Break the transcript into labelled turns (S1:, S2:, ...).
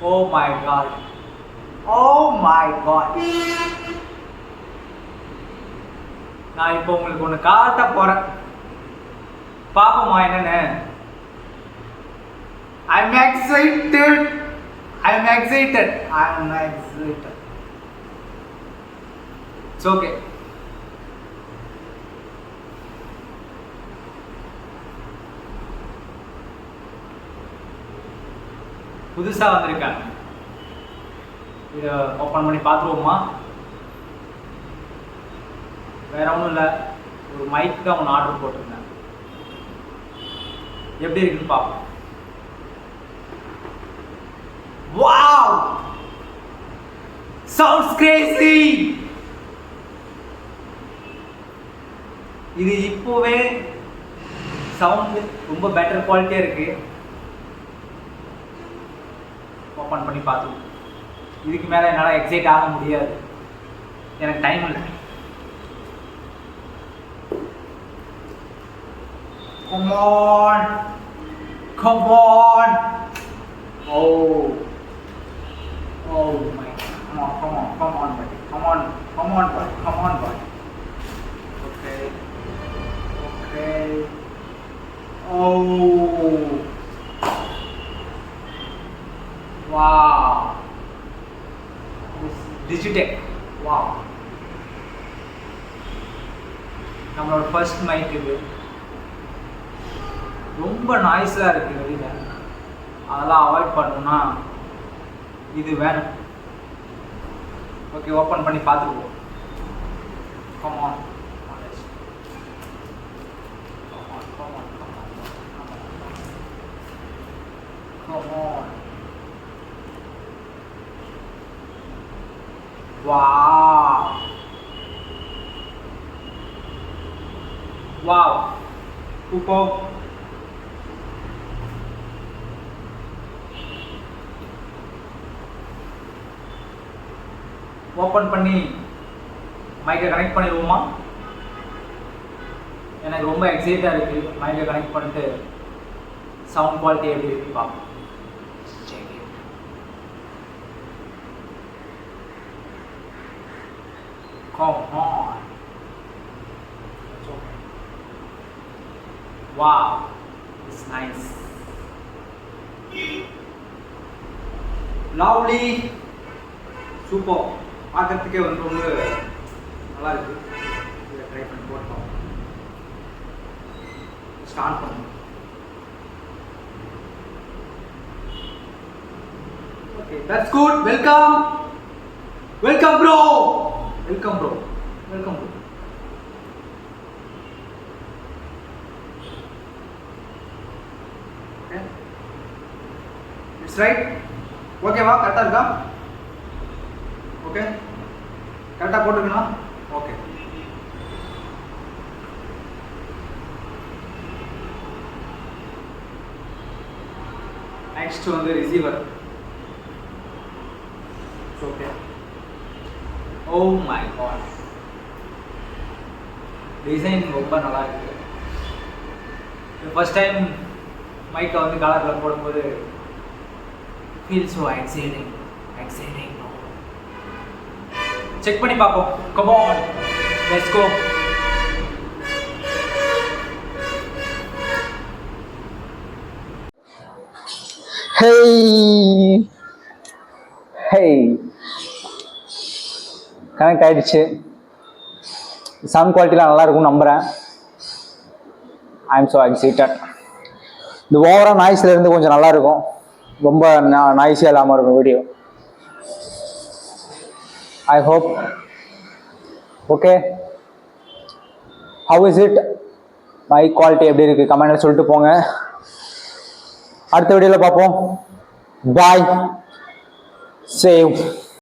S1: O my God, oh my God. நான் இப்போ உங்களுக்கு ஒன்று காட்ட போறேன், பாப்போமா என்னன்னு. I'm excited. I'm excited. I'm excited. It's okay. புதுசா வந்திருக்காங்க, இதை ஓப்பன் பண்ணி பார்த்துருவோமா? வேற ஒன்றும் இல்லை, ஒரு மைக் தான் ஒன்று ஆர்டர் போட்டிருந்தேன். எப்படி இருக்குன்னு பார்ப்போம். Wow! Sounds crazy! இது இப்போவே சவுண்ட் ரொம்ப பெட்டர் குவாலிட்டியாக இருக்கு. ஓப்பன் பண்ணி பார்த்துருவோம். இதுக்கு மேலே என்னால் எக்ஸைட் ஆக முடியாது, எனக்கு டைம் இல்லை. Come on! Come on! Oh! Oh my God. Come on, buddy. Come on, buddy. Okay. Oh. Wow. This Digitech. Wow. நம்மளோட ஃபர்ஸ்ட் மைக் இது. ரொம்ப நாய்ஸாக இருக்குது வெளியில், அதெல்லாம் அவாய்ட் பண்ணணும்னா இது வேணும். ஓகே, ஓப்பன் பண்ணி பார்த்துக்குவோம். Come on. Wow. Super. Open பண்ணி மைக்கை கனெக்ட் பண்ணிடுவோமா? எனக்கு ரொம்ப எக்ஸைட்டாக இருக்குது. மைக்கை கனெக்ட் பண்ணிட்டு சவுண்ட் குவாலிட்டி எப்படி இருக்கு பார்ப்போம். Come on. Wow, it's nice. Lovely. Super. பார்க்கறதுக்கே வந்து ரொம்ப நல்லா இருக்கு. இதை ட்ரை பண்ணி போட்டோம். ஸ்டார்ட் பண்ணுவோம். Okay, that's good. Welcome bro. Okay, it's right. ஓகேவா? கரெக்டாக இருக்கா? ஓகே, கரெக்டாக போட்டுருக்கணும். ஓகே, நெக்ஸ்ட் வந்து receiver. Okay. Oh my God, design ரொம்ப நல்லா இருக்கு. ஃபர்ஸ்ட் டைம் மைக்கை வந்து கலரில் போடும்போது ஃபீல் ஸோ எக்ஸைட்டிங். செக் பண்ணி பார்ப்போம். Come on, let's go. Hey, connect ஆயிடுச்சு. சவுண்ட் குவாலிட்டிலாம் நல்லா இருக்கும் நம்புகிறேன். I am so excited. இந்த ஓவராக நாய்ஸில் இருந்து கொஞ்சம் நல்லா இருக்கும், ரொம்ப நாய்ஸியாக இல்லாமல் இருக்கும் video. I hope. Okay, how is it? My quality எப்படி இருக்கு கமெண்ட்ல சொல்லிட்டு போங்க. அடுத்த வீடியோல பார்ப்போம். Bye. Save.